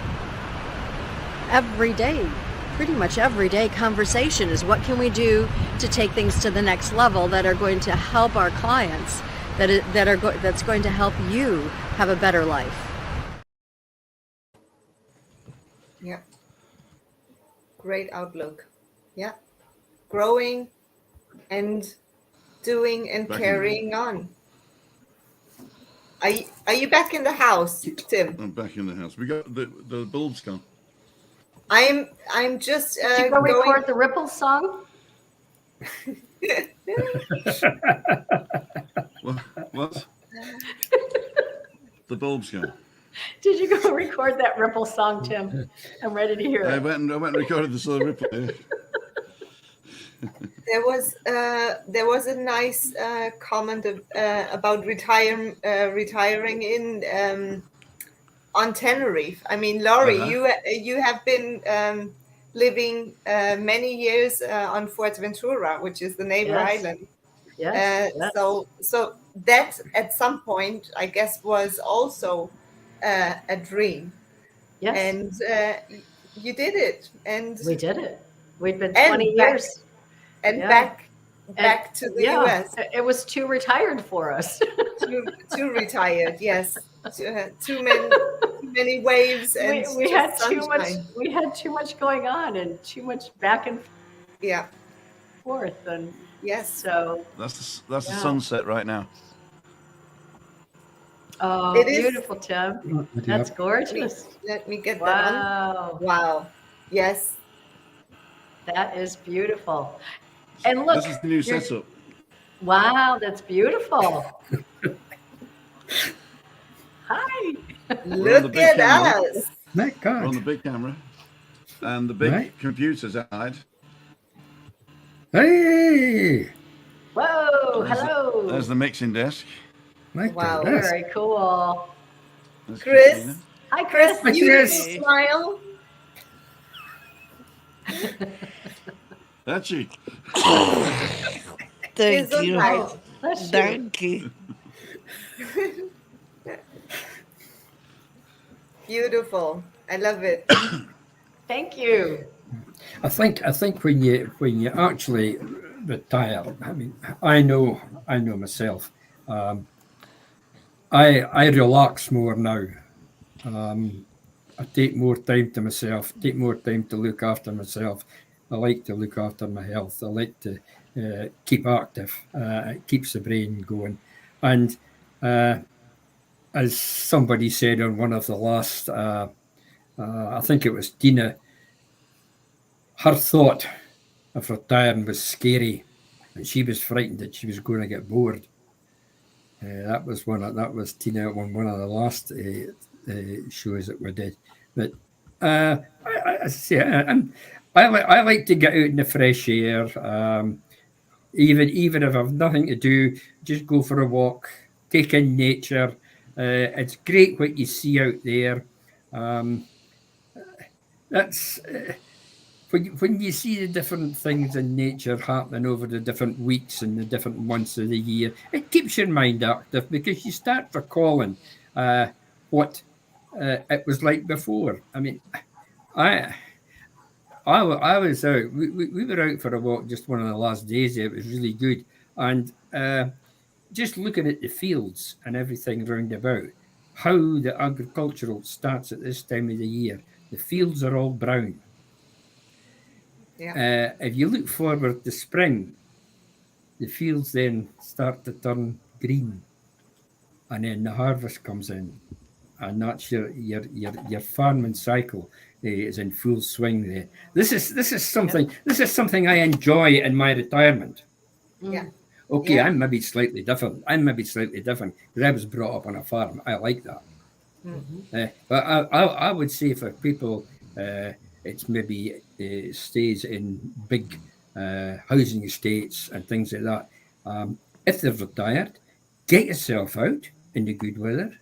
everyday, pretty much everyday conversation is what can we do to take things to the next level that are going to help our clients, that's going to help you have a better life. Yeah. Great outlook. Yeah. Growing and doing and Back in carrying on. Are you back in the house, Tim? I'm back in the house. We got the bulbs gone. I'm just Did you go going. record the Ripple song? What? The bulbs gone. Did you go record that Ripple song, Tim? I'm ready to hear I it. went and recorded the Solar Ripple. There was a nice comment about retiring in on Tenerife. I mean, Laurie, you have been living many years on Fuerteventura, which is the neighbor Yes. island. Yes. Yes. So that at some point, I guess, was also a dream. Yes. And you did it. And We did it. We'd been And 20 back- years. and Yeah. back to the US. It was too retired for us. Too retired, yes. Too many waves and we just had too much. sunshine. We had too much going on and too much back and Yeah. forth, and Yes. so That's Yeah. the sunset right now. It is- beautiful, Tim. That's gorgeous. Let me get that on. Wow, Wow. Yes. that is beautiful. And look, This is the new you're- setup. wow, that's beautiful. Hi. Look big at camera. us. My We're on God. the big camera. And the big Right. computers outside. Hey! Whoa, There's hello. There's the mixing desk. My Wow. goodness. Very cool. There's Chris. Christina. Hi, Chris. Hi, You Chris. smile. That's you. Is Thank you. right. Oh, bless you. Thank you. Beautiful. I love it. Thank you. I think when you actually retire, I mean, I know myself. I relax more now I take more time to myself, take more time to look after myself. I like to look after my health. I like to keep active. It keeps the brain going. And as somebody said on one of the last, I think it was Tina, her thought of retiring was scary, and she was frightened that she was going to get bored. That was Tina on one of the last shows that we did. But I say I like to get out in the fresh air. Even if I've nothing to do, just go for a walk, take in nature. It's great what you see out there. That's when you see the different things in nature happening over the different weeks and the different months of the year, it keeps your mind active because you start recalling what it was like before. I mean, I I was out. We were out for a walk just one of the last days. It was really good, and just looking at the fields and everything round about, how the agricultural starts at this time of the year. The fields are all brown. Yeah. If you look forward to spring, the fields then start to turn green, and then the harvest comes in, and that's your farming cycle is in full swing there. This is something I enjoy in my retirement. Yeah. Okay, Yeah. I'm maybe slightly different. Because I was brought up on a farm. I like that. But I would say for people, it's maybe stays in big housing estates and things like that. If they've retired, get yourself out in the good weather,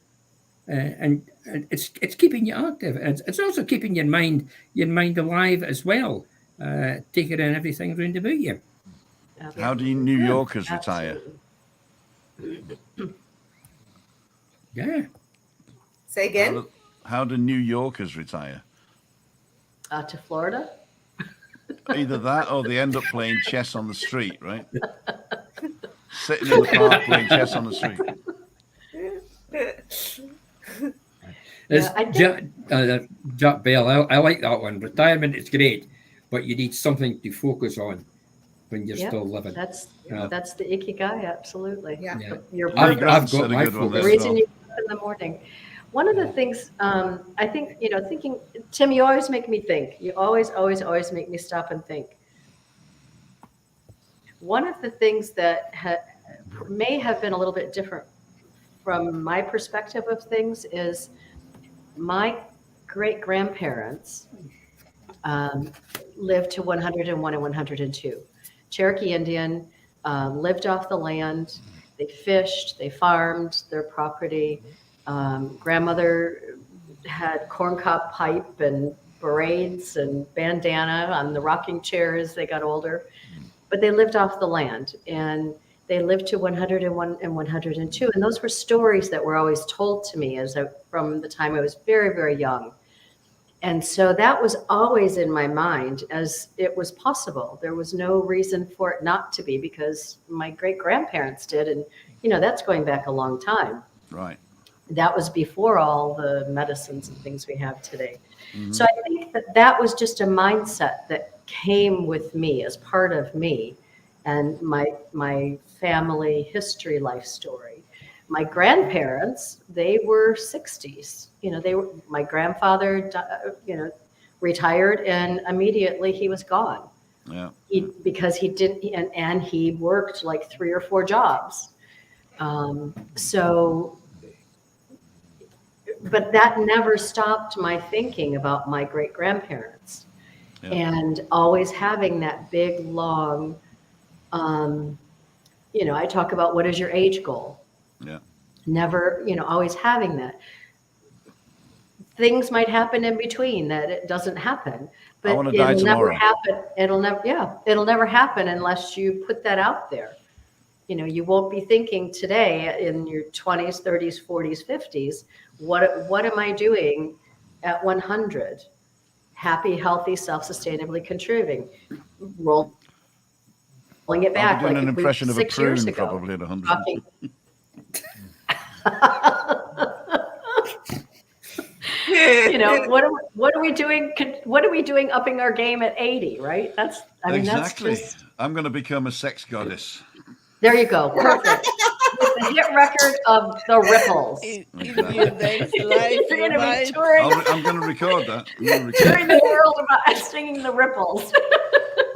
and it's keeping you active. It's also keeping your mind alive as well. Taking in everything around about you. How do New Yorkers retire? Yeah. Say again. How do New Yorkers retire? To Florida. Either that or they end up playing chess on the street, right? Sitting in the park playing chess on the street. Jack Bell, I like that one. Retirement is great, but you need something to focus on when you're still living. That's the ikigai, absolutely. Yeah. You're I've perfect. got my Good one The focus. there. reason you get up in the morning. One of the things I think, thinking, Tim, you always make me think. You always make me stop and think. One of the things that may have been a little bit different from my perspective of things is my great-grandparents lived to 101 and 102. Cherokee Indian, lived off the land. They fished, they farmed their property. Grandmother had corncob pipe and braids and bandana on the rocking chair as they got older. But they lived off the land, and they lived to 101 and 102. And those were stories that were always told to me from the time I was very, very young. And so that was always in my mind as it was possible. There was no reason for it not to be, because my great-grandparents did. And, that's going back a long time. Right. That was before all the medicines and things we have today. Mm-hmm. So I think that was just a mindset that came with me as part of me and my family history, life story. My grandparents, they were 60s. My grandfather, retired, and immediately he was gone. Yeah. Because he didn't, and he worked like 3 or 4 jobs. But that never stopped my thinking about my great-grandparents. Yeah. And always having that big, long, I talk about what is your age goal? Yeah. Never, always having that. Things might happen in between that it doesn't happen, but it'll never happen. It'll never happen unless you put that out there. You won't be thinking today in your 20s, 30s, 40s, 50s, what am I doing at 100? Happy, healthy, self-sustainably contributing. Rolling it back. I'm doing like an impression of a 6 years prune ago, probably at 100. what are we doing? What are we doing upping our game at 80, right? That's Exactly. that's just, I'm going to become a sex goddess. there you go. Perfect. With the hit record of the Ripples. Indian dance life You're going to be revive. touring, I'm going to record that. I'm going to record touring the world about singing the Ripples.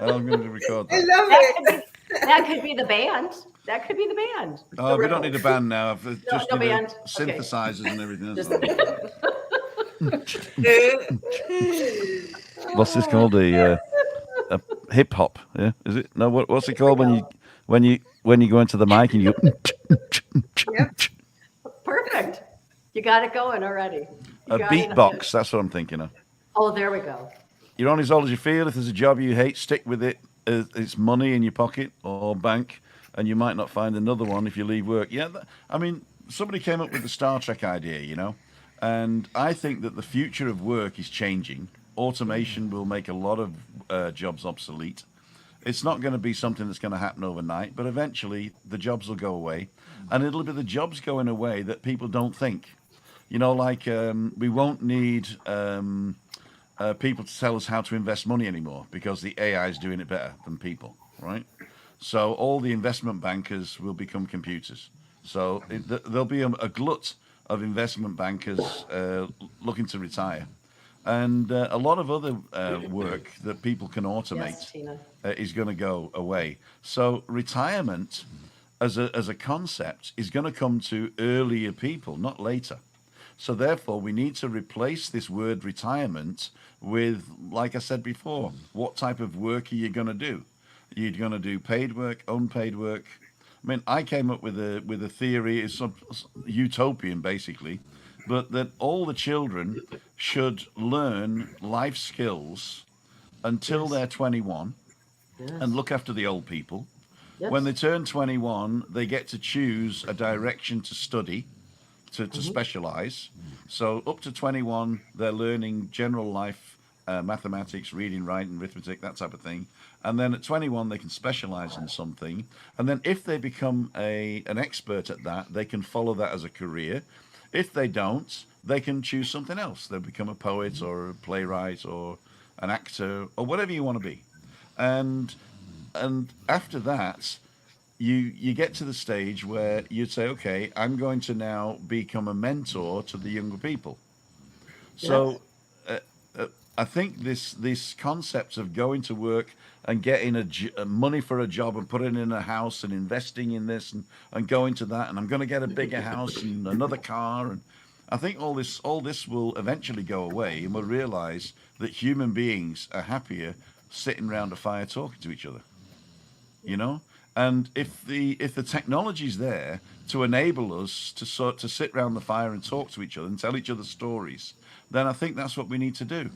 I'm going to record I that. love it. That could be the band. That could be the band. Oh, The we don't need a Ripples. band now. I've just no need band. Okay. synthesizers and everything. Just- What's this called? A hip hop? Yeah, is it? No, what's it called when you go into the mic and you? Perfect. You got it going already. A beatbox. That's what I'm thinking of. Oh, there we go. You're only as old as you feel. If there's a job you hate, stick with it. It's money in your pocket or bank, and you might not find another one if you leave work. Yeah, I mean, somebody came up with the Star Trek idea, you know, and I think that the future of work is changing. Automation will make a lot of jobs obsolete. It's not going to be something that's going to happen overnight, but eventually the jobs will go away, and it'll be the jobs going away that people don't think. You know, like we won't need people to tell us how to invest money anymore because the AI is doing it better than people, right? So all the investment bankers will become computers. So there'll be a glut of investment bankers looking to retire. And a lot of other work that people can automate Yes, Tina. is going to go away. So retirement as a concept is going to come to earlier people, not later. So therefore, we need to replace this word retirement with, like I said before, what type of work are you going to do? You're going to do paid work, unpaid work. I mean, I came up with a theory, it's utopian basically, but that all the children should learn life skills until they're 21 and look after the old people. Yes. When they turn 21, they get to choose a direction to study, to specialize. So up to 21, they're learning general life, mathematics, reading, writing, arithmetic, that type of thing. And then at 21, they can specialize in something. And then if they become an expert at that, they can follow that as a career. If they don't, they can choose something else. They'll become a poet or a playwright or an actor or whatever you want to be. And after that, you get to the stage where you'd say, okay, I'm going to now become a mentor to the younger people. So I think this concept of going to work and getting money for a job and putting it in a house and investing in this and going to that, and I'm going to get a bigger house and another car, and I think all this will eventually go away, and we'll realize that human beings are happier sitting around a fire talking to each other, you know. And if the technology's there to enable us to sit around the fire and talk to each other and tell each other stories, then I think that's what we need to do.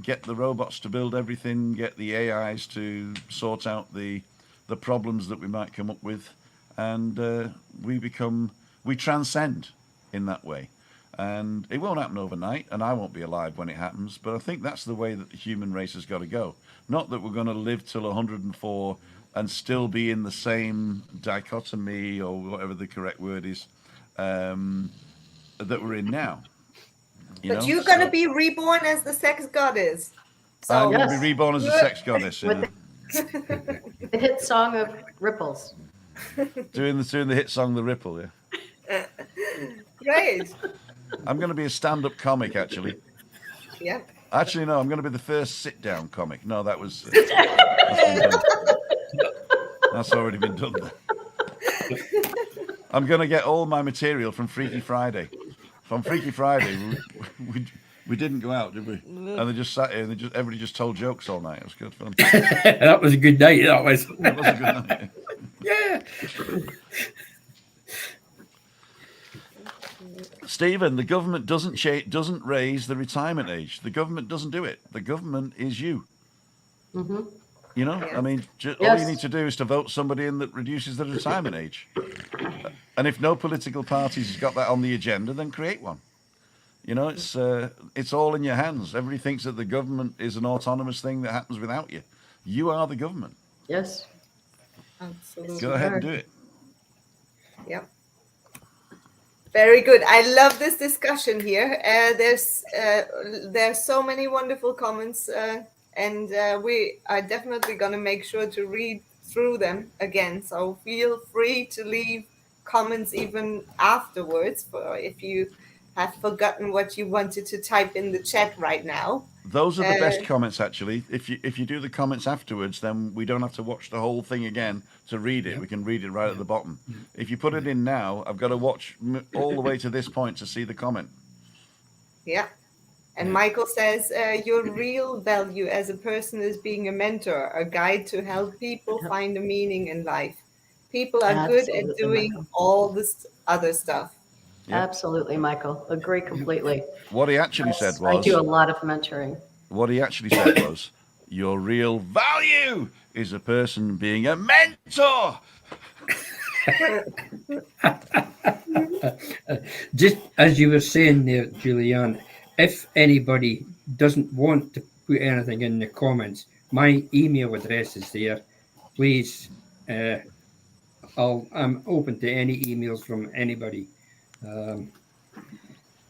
Get the robots to build everything, get the AIs to sort out the problems that we might come up with, and we transcend in that way. And it won't happen overnight, and I won't be alive when it happens, but I think that's the way that the human race has got to go. Not that we're going to live till 104 and still be in the same dichotomy, or whatever the correct word is, that we're in now. But you're going to be reborn as the sex goddess. So I'm going to be reborn as a sex goddess. With the hit song of Ripples. Doing the hit song, The Ripple, yeah. Great. I'm going to be a stand-up comic, actually. Yeah. Actually, no, I'm going to be the first sit-down comic. No, that's already been done. I'm going to get all my material from Freaky Friday. From Freaky Friday, we didn't go out, did we? And they just sat here and everybody just told jokes all night. It was good fun. That was a good night. That was. That was a good night. Yeah. Stephen, the government doesn't raise the retirement age. The government doesn't do it. The government is you. Mm-hmm. You know, I mean, all you need to do is to vote somebody in that reduces the retirement age. And if no political parties has got that on the agenda, then create one. You know, it's all in your hands. Everybody thinks that the government is an autonomous thing that happens without you. You are the government. Yes. Absolutely. Go ahead and do it. Yep. Very good. I love this discussion here. There's so many wonderful comments, and we are definitely going to make sure to read through them again. So feel free to leave comments even afterwards, for if you have forgotten what you wanted to type in the chat right now. Those are the best comments, actually. If you do the comments afterwards, then we don't have to watch the whole thing again to read it. Yeah. We can read it right at the bottom. If you put it in now, I've got to watch all the way to this point to see the comment. Yeah. And Michael says, your real value as a person is being a mentor, a guide to help people find a meaning in life. People are good at Absolutely, doing Michael. all this other stuff. Yeah. Absolutely, Michael. Agree completely. What he actually said I was, do a lot of mentoring. your real value is a person being a mentor. Just as you were saying there, Julianne, if anybody doesn't want to put anything in the comments, my email address is there. Please, I'm open to any emails from anybody.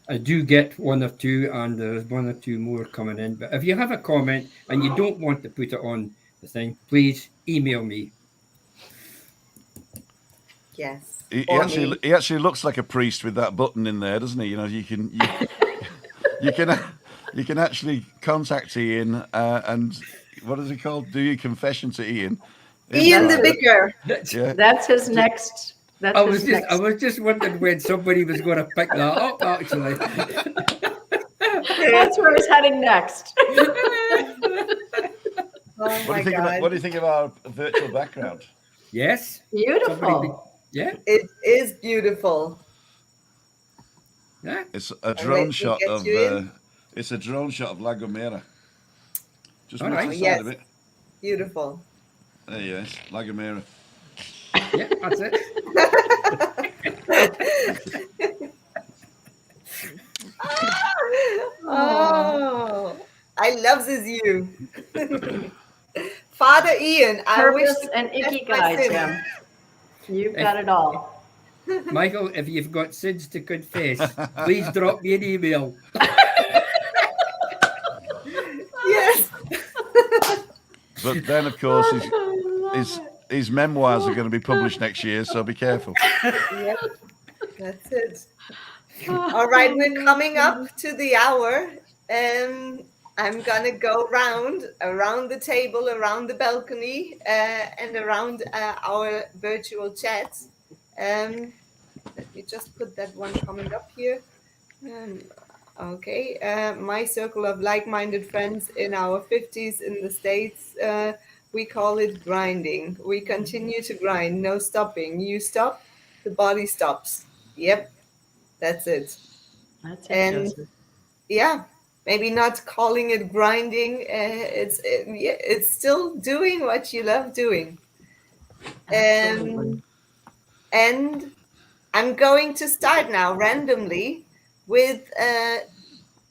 I do get one or two, and there's one or two more coming in. But if you have a comment and you don't want to put it on the thing, please email me. Yes. He Or actually me. he actually looks like a priest with that button in there, doesn't he? You know, you can actually contact Ian and what is it called? Do your confession to Ian. Ian the Inside. Vicar. Yeah. That's his next. That's I his next. was just wondering when somebody was going to pick that up. Actually, That's where he's heading next. Oh my God. What do you think of our virtual background? yes, Beautiful. yeah, It is beautiful. yeah. It's a wait drone to shot get of you in. it's a drone shot of La Gomera. Just All watch right. the side Yes. of it. Beautiful. There you go, La Gomera. Yeah, that's it. Oh, I love this you. Father Ian, I wish Purpose to and confess my ikigai, sins. Tim. You've got it all. Michael, if you've got sins to confess, please drop me an email. Yes. But then, of course, his memoirs are going to be published next year, so be careful. Yep. That's it. All right, we're coming up to the hour. I'm gonna go around the table, around the balcony, and around our virtual chat. Let me just put that one coming up here. Okay, my circle of like-minded friends in our 50s in the States, we call it grinding. We continue to grind, no stopping. You stop, the body stops. Yep, that's it. That's it, And Joseph. yeah, maybe not calling it grinding. It's still doing what you love doing. Absolutely. And I'm going to start now randomly with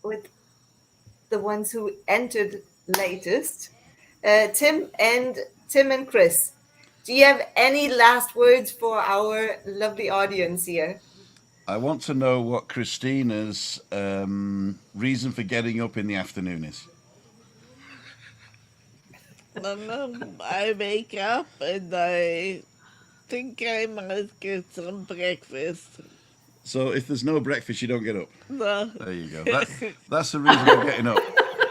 the ones who entered latest, Tim and Chris. Do you have any last words for our lovely audience here? I want to know what Christina's reason for getting up in the afternoon is. I wake up and I think I must get some breakfast. So if there's no breakfast, you don't get up. No. There you go. That's the reason for getting up.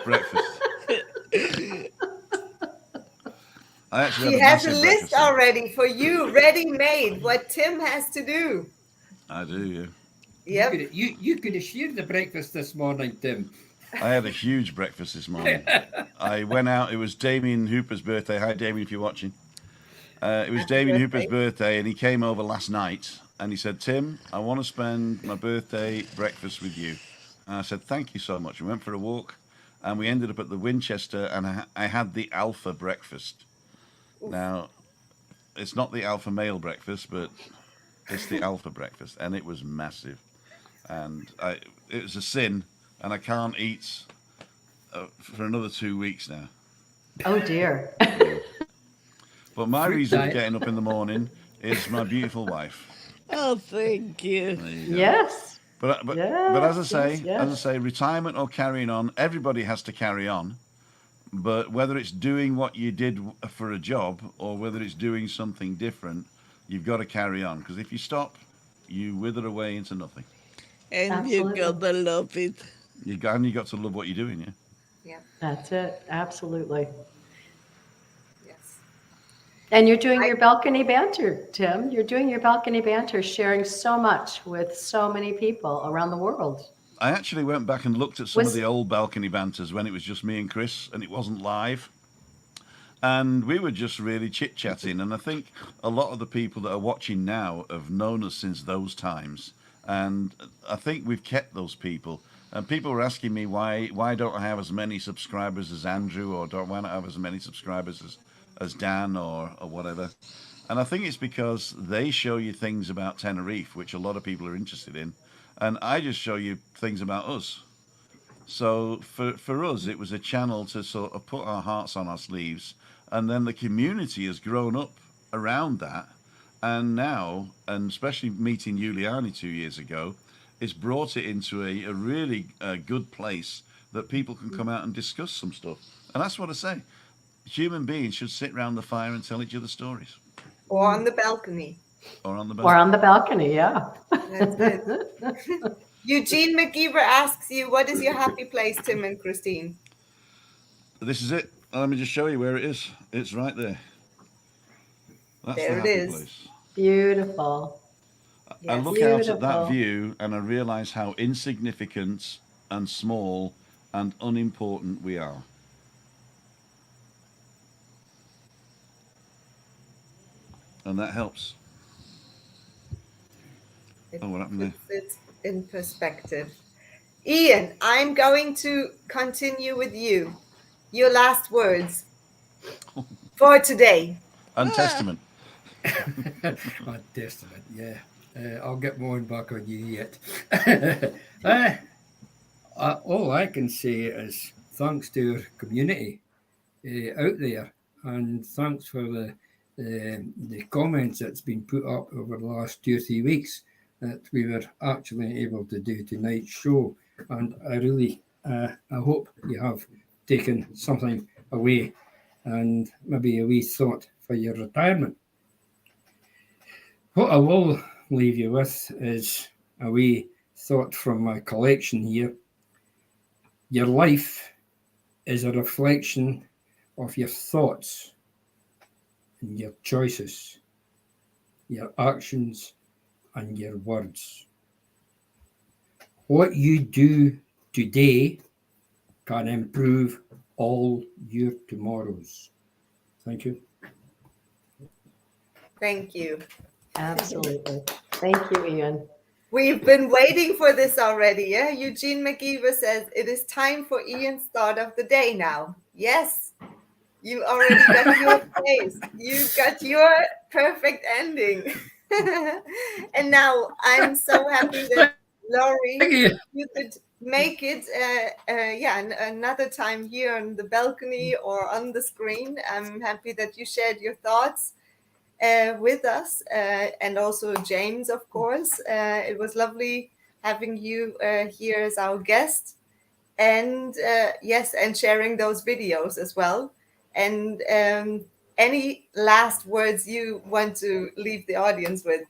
Breakfast. I actually He had has a massive list breakfast. already for you, ready-made, what Tim has to do. I do, yeah. Yep. You could have shared the breakfast this morning, Tim. I had a huge breakfast this morning. I went out. It was Damien Hooper's birthday. Hi, Damien, if you're watching. It was Damien Hooper's birthday, and he came over last night, and he said, Tim, I want to spend my birthday breakfast with you. And I said, thank you so much. We went for a walk, and we ended up at the Winchester, and I had the alpha breakfast. Now, it's not the alpha male breakfast, but it's the alpha breakfast, and it was massive. And it was a sin, and I can't eat for another 2 weeks now. Oh dear. But my Fruit reason for diet. getting up in the morning is my beautiful wife. Oh, thank you. There you go. Yes. But Yes, yes, as I yes. say, retirement or carrying on, everybody has to carry on. But whether it's doing what you did for a job or whether it's doing something different, you've got to carry on. Because if you stop, you wither away into nothing. And you Absolutely. gotta love it. You got to love what you're doing, yeah. Yeah. That's it. Absolutely. Yes. And you're doing your balcony banter, Tim. You're doing your balcony banter, sharing so much with so many people around the world. I actually went back and looked at some of Was the old balcony banters when it was just me and Chris and it wasn't live. And we were just really chit chatting. And I think a lot of the people that are watching now have known us since those times. And I think we've kept those people. And people were asking me why don't I have as many subscribers as Andrew, or why not have as many subscribers as Dan or whatever. And I think it's because they show you things about Tenerife, which a lot of people are interested in. And I just show you things about us. So for us, it was a channel to sort of put our hearts on our sleeves. And then the community has grown up around that. And now, and especially meeting Giuliani 2 years ago, it's brought it into a really good place that people can come out and discuss some stuff. And that's what I say. Human beings should sit around the fire and tell each other stories. Or on the balcony. Or on the or balcony. on the balcony, yeah. That's it. Eugene McGeever asks you, what is your happy place, Tim and Christine? This is it. Let me just show you where it is. It's right there. That's There the it happy is. place. Beautiful. I Yes. look out at that Beautiful. view and I realize how insignificant and small and unimportant we are. And that helps. It Oh, what happened there? puts it in perspective. Ian, I'm going to continue with you. Your last words for today. And testament. Oh, Testament, yeah. I'll get mine back on you yet. All I can say is thanks to our community out there, and thanks for the comments that's been put up over the last 2 or 3 weeks that we were actually able to do tonight's show. And I really, I hope you have taken something away and maybe a wee thought for your retirement. What I will leave you with is a wee thought from my collection here. Your life is a reflection of your thoughts and your choices, your actions and your words. What you do today can improve all your tomorrows. Thank you. Thank you. Absolutely. Thank you, Ian. We've been waiting for this already. Yeah, Eugene McGeever says it is time for Ian's start of the day now. Yes, you already got your place. You got your perfect ending. And now I'm so happy that Laurie, Thank you. you could make it. Another time here on the balcony or on the screen. I'm happy that you shared your thoughts with us, and also James, of course. It was lovely having you here as our guest, and and sharing those videos as well. And any last words you want to leave the audience with?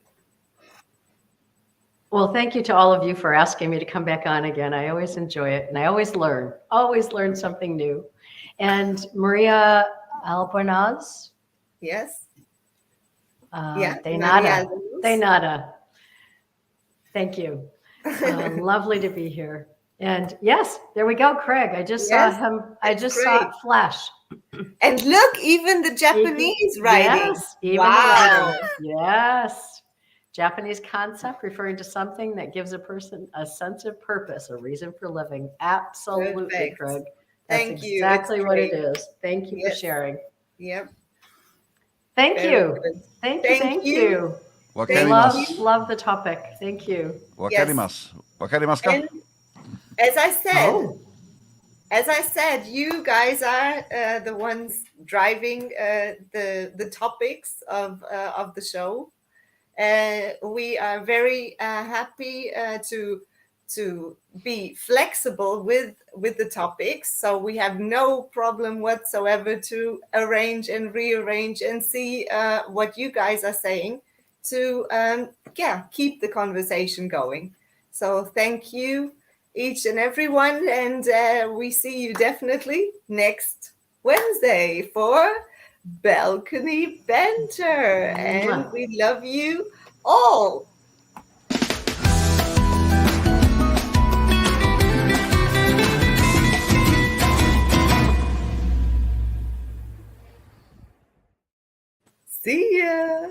Well, thank you to all of you for asking me to come back on again. I always enjoy it, and I always learn something new. And Maria Albanaz, Yes. de Maria nada, Luz. de nada. Thank you. Lovely to be here. And yes, there we go, Craig. I just saw Yes, him. I that's just saw great. it flash. And look, even the Japanese writing. Yes, even Wow. the writing. Yes. Japanese concept referring to something that gives a person a sense of purpose, a reason for living. Absolutely, Perfect. Craig. That's Thank you. exactly It's what it great. is. Thank you for Yes. sharing. Yep. Thank Very you. good. Thank you. Thank you. Wakarimasu. Love the topic. Thank you. Wakarimasu. Wakarimasu ka? And as I said, Oh, you guys are the ones driving the topics of the show. We are very happy to be flexible with the topics, so we have no problem whatsoever to arrange and rearrange and see what you guys are saying to keep the conversation going. So thank you each and everyone, and we see you definitely next Wednesday for Balcony Banter, and we love you all. See ya.